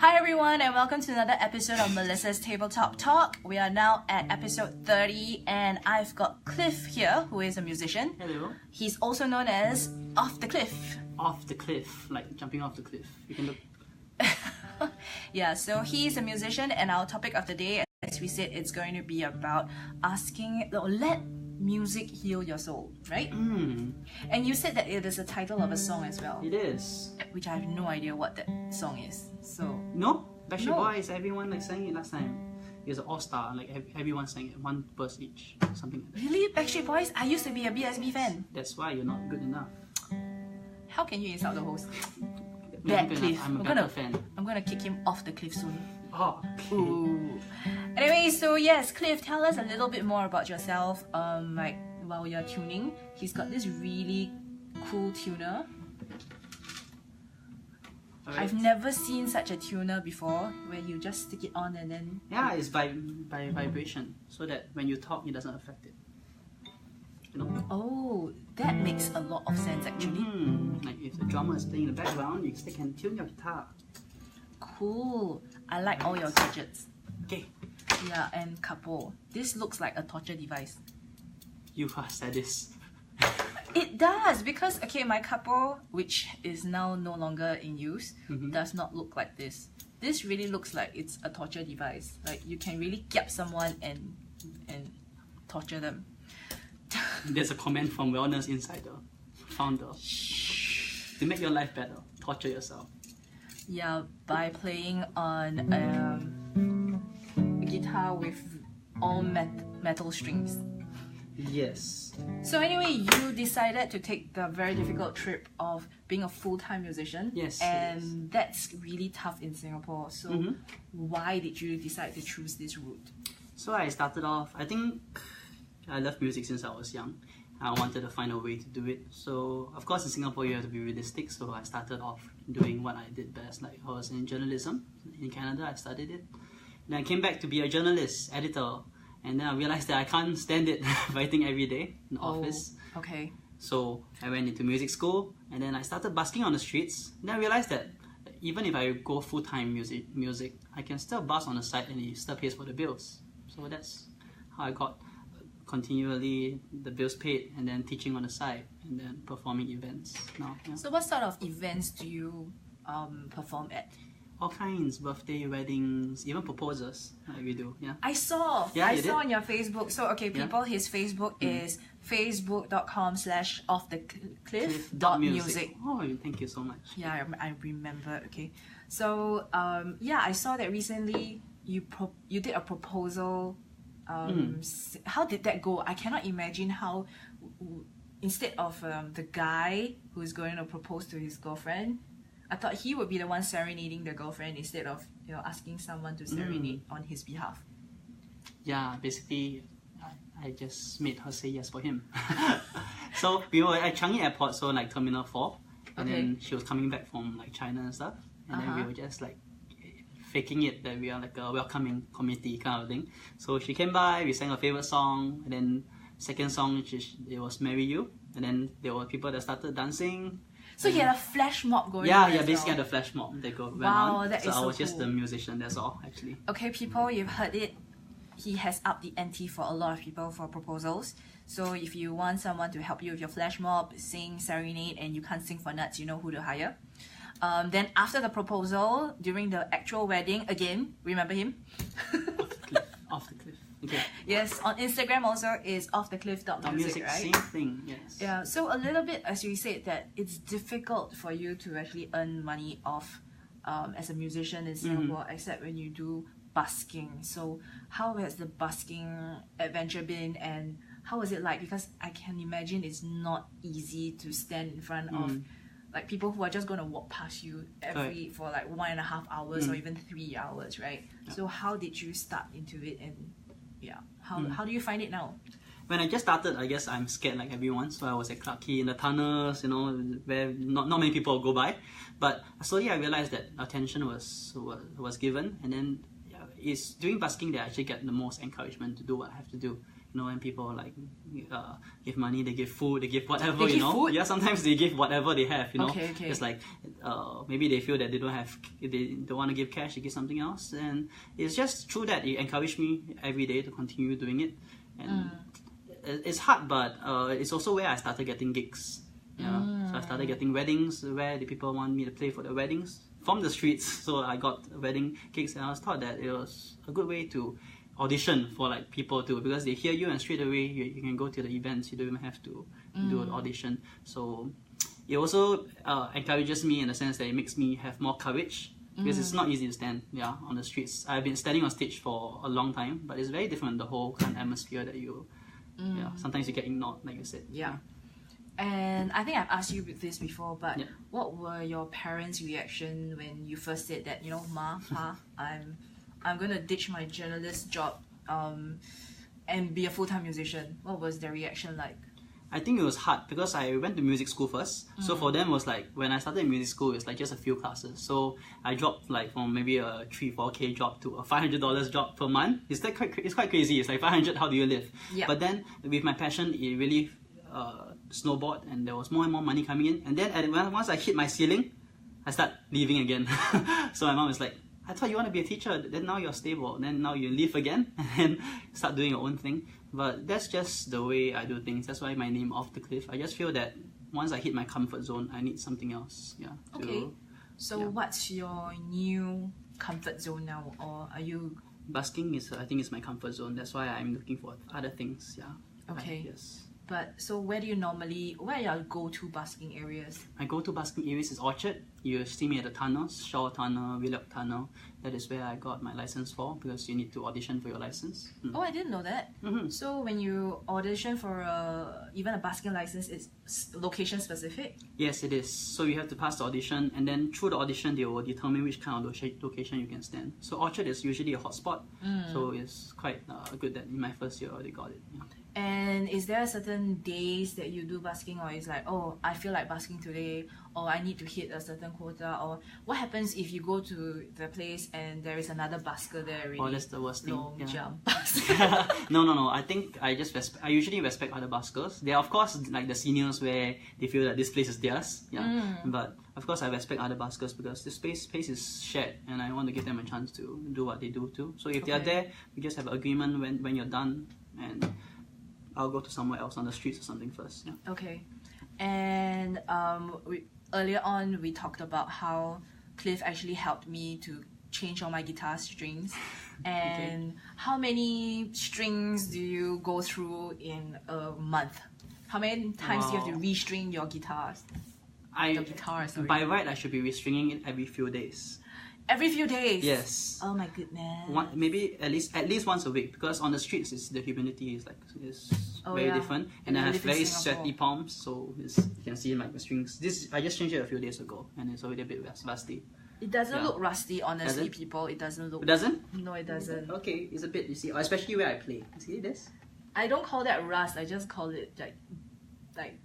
Hi everyone and welcome to another episode of Melissa's Tabletop Talk. We are now at episode 30 and I've got Cliff here, who is a musician. Hello. He's also known as Off the Cliff. Off the cliff, like jumping off the cliff. You can look. Yeah, so he's a musician and our topic of the day, as we said, it's going to be about let music heal your soul, right? And you said that it is a title of a song as well. It is. Which I have no idea what that song is. So No? Backstreet Boys, everyone like sang it last time. It was an all-star, like everyone sang it, one verse each, something like that. Really? Backstreet Boys? I used to be a BSB fan. That's why you're not good enough. How can you insult the host? You're not Bad good Cliff. enough. I'm a better fan. I'm gonna kick him off the cliff soon. Oh, Ooh. Anyway, so yes, Cliff, tell us a little bit more about yourself. Like while you're tuning, he's got this really cool tuner. alright. I've never seen such a tuner before, where you just stick it on and then. Yeah, it's by vibration, so that when you talk, it doesn't affect it. You know? Oh, that makes a lot of sense actually. Like if the drummer is playing in the background, you still can tune your guitar. Cool. I like all your gadgets. Okay, Yeah, and couple. This looks like a torture device. you are sadist. It does, because okay, my couple, which is now no longer in use, does not look like this. This really looks like it's a torture device. Like you can really kiap someone and torture them. There's a comment from Wellness Insider, founder. To make your life better, torture yourself. Yeah, by playing on a guitar with all metal strings. Yes. So anyway, you decided to take the very difficult trip of being a full-time musician. Yes, And that's really tough in Singapore. So why did you decide to choose this route? So I started off, I think I love music since I was young. I wanted to find a way to do it. So of course in Singapore you have to be realistic. So I started off doing what I did best. Like I was in journalism. In Canada I studied it. Then I came back to be a journalist, editor. And then I realized that I can't stand it writing every day in the office. Okay. So I went into music school and then I started busking on the streets. Then I realized that even if I go full-time music, I can still bus on the side and it still pays for the bills. So that's how I got continually the bills paid and then teaching on the side and then performing events now. Yeah. So what sort of events do you perform at? All kinds, birthday, weddings, even proposals like we do. Yeah. I saw. Yeah, I you saw did? on your Facebook. So okay, people, his Facebook is facebook.com/offthecliff.music. Oh, thank you so much. Yeah, I remember. Okay, so yeah, I saw that recently you did a proposal. How did that go? I cannot imagine how instead of the guy who's going to propose to his girlfriend, I thought he would be the one serenading the girlfriend instead of asking someone to serenade on his behalf. Yeah, basically, I just made her say yes for him. So we were at Changi Airport, so like Terminal 4, and then she was coming back from like China and stuff, and then we were just like faking it that we are like a welcoming committee kind of thing. So she came by, we sang her favorite song, and then second song it was Marry You, and then there were people that started dancing. So he had a flash mob going on. Yeah, as basically well. had a flash mob that went Wow, on. that So is I so was just cool. the musician, that's all actually. Okay, people, you've heard it. He has upped the ante for a lot of people for proposals. So if you want someone to help you with your flash mob, sing, serenade, and you can't sing for nuts, you know who to hire. Then after the proposal, during the actual wedding, again, remember him? Off the cliff. Okay. Yes, on Instagram also is offthecliff.music, Music, right? same thing, yes. Yeah, so a little bit, as we said, that it's difficult for you to actually earn money off as a musician in Singapore, except when you do busking. So how has the busking adventure been, and how was it like? Because I can imagine it's not easy to stand in front of like people who are just going to walk past you for like 1.5 hours or even 3 hours, right? Yeah. So how did you start into it, and how do you find it now? When I just started, I guess I'm scared like everyone. So I was at Clarke Quay in the tunnels, where not many people go by. But slowly I realized that attention was given, and then it's during busking that I actually get the most encouragement to do what I have to do. You know, when people like give money, they give food, they give whatever, They you give know. food? Yeah, sometimes they give whatever they have, you know. Okay, okay. It's like maybe they feel that they don't want to give cash, they give something else, and it's just through that it encouraged me every day to continue doing it. And it's hard, but it's also where I started getting gigs. Yeah, so I started getting weddings where the people want me to play for the weddings from the streets. So I got wedding gigs, and I was taught that it was a good way to audition for like people too, because they hear you and straight away you can go to the events. You don't even have to do an audition. So it also encourages me in the sense that it makes me have more courage, because it's not easy to stand on the streets. I've been standing on stage for a long time, but it's very different, the whole kind of atmosphere that you sometimes you get ignored, like you said. Yeah. And I think I've asked you this before, but what were your parents' reaction when you first said that, you know, Ma, Pa, I'm gonna ditch my journalist job and be a full-time musician? What was their reaction like? I think it was hard because I went to music school first. So for them it was like, when I started in music school, it's like just a few classes. So I dropped like from maybe a 3-4K job to a $500 job per month. It's quite crazy. It's like 500, how do you live? Yeah. But then with my passion, it really snowballed, and there was more and more money coming in. And then once I hit my ceiling, I start leaving again. So my mom was like, I thought you want to be a teacher, then now you're stable, then now you leave again and start doing your own thing. But that's just the way I do things. That's why my name Off the Cliff. I just feel that once I hit my comfort zone, I need something else. Okay. So what's your new comfort zone now, or are you? Busking I think is my comfort zone. That's why I'm looking for other things. Okay. Yes. But so where are your go-to busking areas? My go-to busking areas is Orchard. You see me at the tunnels, Shaw Tunnel, Willock Tunnel. That is where I got my license for, because you need to audition for your license. Oh, I didn't know that. So when you audition for even a busking license, it's location specific? Yes, it is. So you have to pass the audition, and then through the audition, they will determine which kind of location you can stand. So Orchard is usually a hotspot, so it's quite good that in my first year they got it. And is there certain days that you do busking, or is like, oh, I feel like busking today, or I need to hit a certain quota, or what happens if you go to the place and there is another busker there already? Oh, that's the worst thing. Long jump. No. I think I usually respect other buskers. They are of course like the seniors where they feel that this place is theirs. But of course I respect other buskers because the space is shared, and I want to give them a chance to do what they do too. So if they are there, we just have an agreement when you're done, and I'll go to somewhere else on the streets or something first. Okay. And earlier on we talked about how Cliff actually helped me to change all my guitar strings. And how many strings do you go through in a month? How many times do you have to restring your guitars? By right, I should be restringing it every few days. Every few days? Yes. Oh my goodness. Maybe at least once a week, because on the streets the humidity is very different, and I have very sweaty palms, so you can see like the strings. I just changed it a few days ago, and it's already a bit rusty. It doesn't look rusty, honestly, people. It doesn't look. It doesn't? No, it doesn't. Okay, it's a bit. You see, especially where I play. See this? I don't call that rust. I just call it like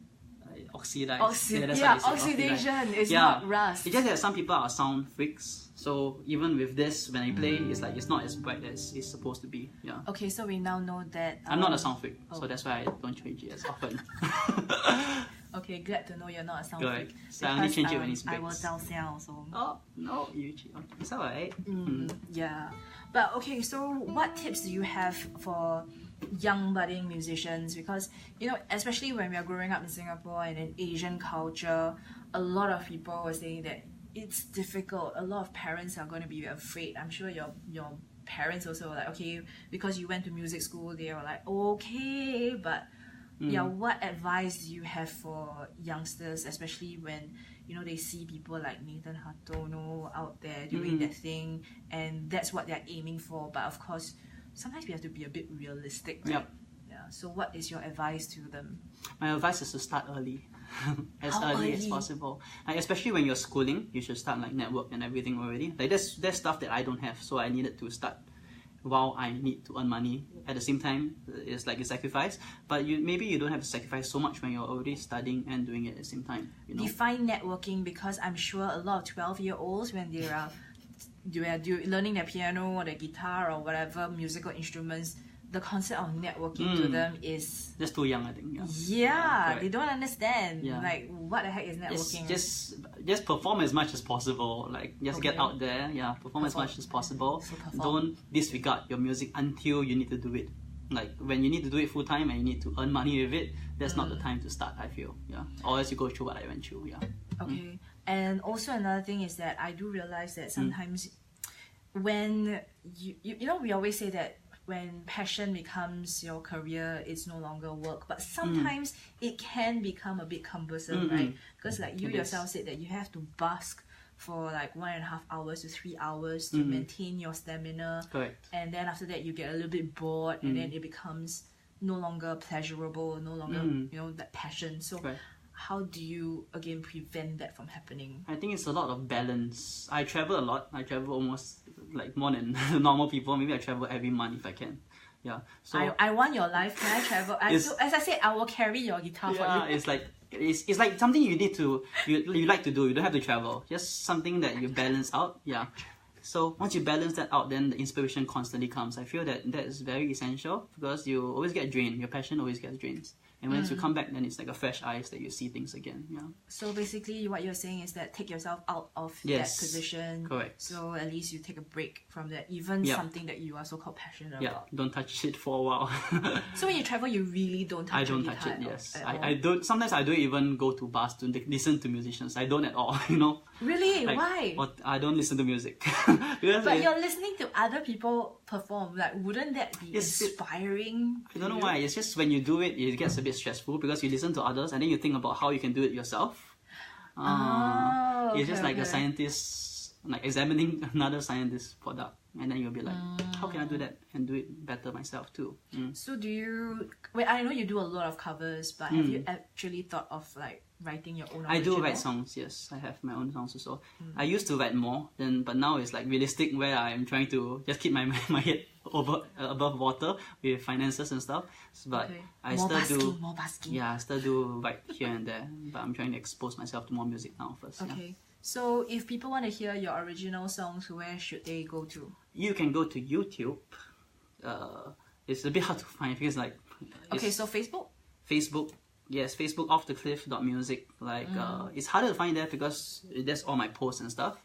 oxidized. Oxidation. It's not rust. It's just that some people are sound freaks. So even with this, when I play, it's not as bright as it's supposed to be. Yeah. Okay, so we now know that. I'm not a sound freak, so that's why I don't change it as often. Okay, glad to know you're not a sound freak. freak. So I only change it when it's breaks. I will tell Xiao, so. Oh no, it's alright. Yeah, but okay. So what tips do you have for young budding musicians? Because especially when we are growing up in Singapore and in Asian culture, a lot of people were saying that it's difficult. A lot of parents are going to be afraid. I'm sure your parents also were like, okay, because you went to music school, they were like, okay, but what advice do you have for youngsters, especially when they see people like Nathan Hartono out there doing that thing, and that's what they're aiming for. But of course, sometimes we have to be a bit realistic, right? Yep. Yeah. So what is your advice to them? My advice is to start early. As early as possible. Like, especially when you're schooling, you should start like network and everything already. Like there's stuff that I don't have, so I needed to start while I need to earn money. At the same time, it's like a sacrifice. But maybe you don't have to sacrifice so much when you're already studying and doing it at the same time. Define networking, because I'm sure a lot of 12-year-olds, when they are learning their piano or their guitar or whatever musical instruments, the concept of networking to them is just too young, I think. Yeah, they don't understand. Yeah. Like, what the heck is networking? Just perform as much as possible. Like, just get out there. Yeah, perform as much as possible. Don't disregard your music until you need to do it. Like, when you need to do it full time and you need to earn money with it, that's not the time to start, I feel. Yeah, or else you go through what I went through. Yeah. Okay. And also another thing is that I do realize that sometimes when you know, we always say that when passion becomes your career, it's no longer work. But sometimes it can become a bit cumbersome, right? Because like you yourself said that you have to busk for like 1.5 hours to 3 hours to maintain your stamina. Correct. And then after that you get a little bit bored and then it becomes no longer pleasurable, no longer, you know, that passion. So how do you again prevent that from happening? I think it's a lot of balance. I travel a lot. I travel almost like more than normal people. Maybe I travel every month if I can. Yeah. So I want your life. Can I travel? As I said, I will carry your guitar for you. It's like something you need to you like to do. You don't have to travel. Just something that you balance out. Yeah. So once you balance that out, then the inspiration constantly comes. I feel that is very essential because you always get drained. Your passion always gets drained. And once you come back, then it's like a fresh eyes that you see things again. Yeah. So basically, what you're saying is that take yourself out of that position. Correct. So at least you take a break from that, even something that you are so-called passionate about. Don't touch it for a while. So when you travel, you really don't touch it? I don't touch it. Yes, I don't. Sometimes I don't even go to bars to listen to musicians. I don't at all. You know. Really? Like, why? Or I don't listen to music. But you're listening to other people perform. Like, wouldn't that be inspiring? I don't know why. It's just when you do it, it gets a bit stressful because you listen to others and then you think about how you can do it yourself. It's just like a scientist, like examining another scientist's product, and then you'll be like, how can I do that and do it better myself too? So do you? Well, I know you do a lot of covers, but have you actually thought of like writing your own original? I do write songs, yes. I have my own songs also. I used to write more, but now it's like realistic where I'm trying to just keep my head above water with finances and stuff. But I still do write here and there. But I'm trying to expose myself to more music now first. Okay. Yeah. So if people want to hear your original songs, where should they go to? You can go to YouTube. It's a bit hard to find because like... so Facebook? Facebook. Yes, Facebook offthecliff.music. Like it's harder to find there because that's all my posts and stuff.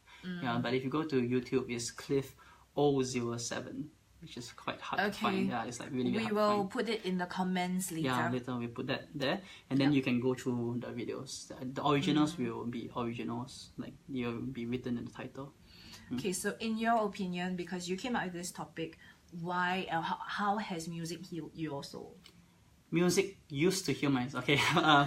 Yeah, but if you go to YouTube, it's Cliff007, which is quite hard to find. Yeah, it's like really hard to find. We will put it in the comments later. Yeah, later we put that there, and then you can go through the videos. The originals will be originals, like they'll be written in the title. Okay, so in your opinion, because you came out with this topic, why? How has music healed your soul? Music used to heal my... Okay.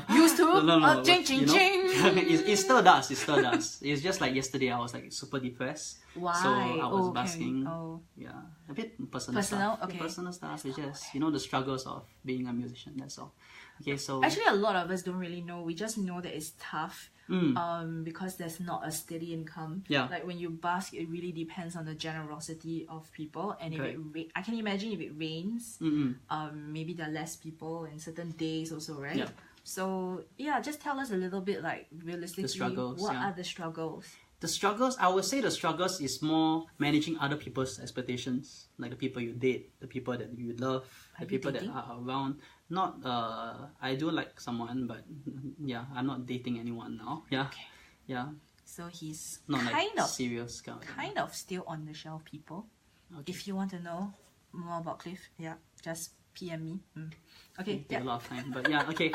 Used to? No. Ching, ching, ching. It still does. It still does. It's just like yesterday I was like super depressed. Why? So I was basking. Oh. Yeah. A bit personal stuff. Okay. Personal stuff. It's just, you know, the struggles of being a musician. That's all. Okay, so... Actually, a lot of us don't really know. We just know that it's tough. Because there's not a steady income. Yeah. Like when you bask, it really depends on the generosity of people. And if I can imagine if it rains, maybe there are less people in certain days also, right? Yeah. So yeah, just tell us a little bit, like realistically, what are the struggles? The struggles, I would say the struggles is more managing other people's expectations, like the people you date, the people that you love, the people that are around. Not, I do like someone, but yeah, I'm not dating anyone now. Yeah, yeah. So he's not kind like of serious kind of still on the shelf, people. Okay. If you want to know more about Cliff, yeah, just PM me. Okay, take a lot of time, but yeah, okay.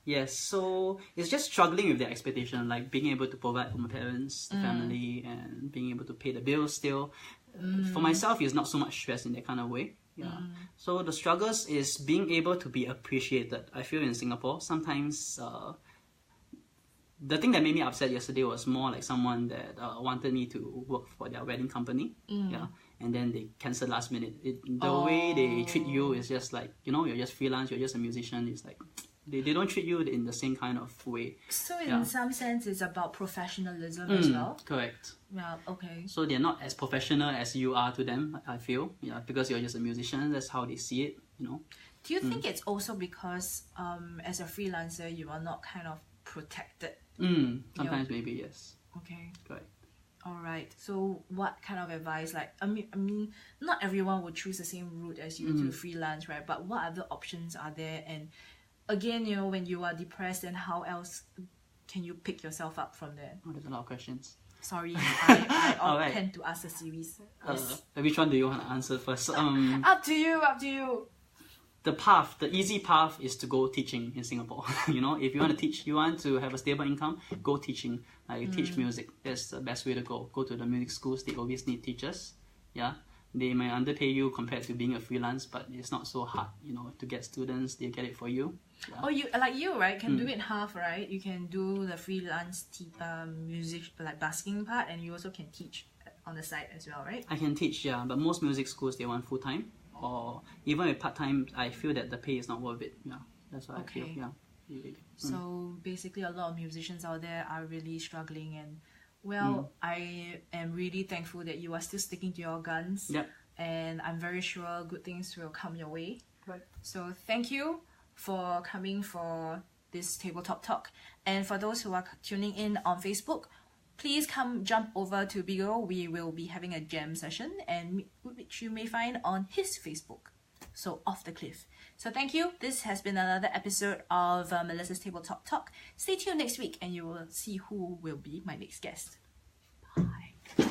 Yes, so it's just struggling with their expectation, like being able to provide for my parents, the family, and being able to pay the bills still. For myself, it's not so much stress in that kind of way. Yeah. So the struggles is being able to be appreciated. I feel in Singapore, sometimes the thing that made me upset yesterday was more like someone that wanted me to work for their wedding company. Yeah. And then they cancelled last minute. The way they treat you is just like, you know, you're just freelance, you're just a musician. It's like... They don't treat you in the same kind of way. So in some sense, it's about professionalism as well? Correct. Yeah, okay. So they're not as professional as you are to them, I feel. Yeah, because you're just a musician, that's how they see it, you know. Do you think it's also because as a freelancer, you are not kind of protected? Sometimes maybe, yes. Okay. Correct. All right. So what kind of advice? Like, I mean, not everyone would choose the same route as you to freelance, right? But what other options are there? And again, you know, when you are depressed, then how else can you pick yourself up from there? Oh, there's a lot of questions. Sorry, I Alright. tend to ask a series. Yes. Which one do you want to answer first? Up to you. Up to you. The easy path is to go teaching in Singapore. You know, if you want to teach, you want to have a stable income, go teaching. You teach music. That's the best way to go. Go to the music schools. They always need teachers. Yeah, they may underpay you compared to being a freelance, but it's not so hard. You know, to get students, they get it for you. Yeah. Oh, you like you right? Can do it half, right? You can do the freelance music like busking part, and you also can teach on the side as well, right? I can teach, yeah, but most music schools they want full time, or even with part time. I feel that the pay is not worth it. Yeah, that's what I feel. Yeah. So basically, a lot of musicians out there are really struggling, and well, I am really thankful that you are still sticking to your guns. Yep. And I'm very sure good things will come your way. Right. So thank you for coming for this tabletop talk, and for those who are tuning in on Facebook, please jump over to Bigo. We will be having a jam session, and which you may find on his Facebook. So Off the Cliff. So thank you. This has been another episode of Melissa's Tabletop Talk. Stay tuned next week, and you will see who will be my next guest. Bye.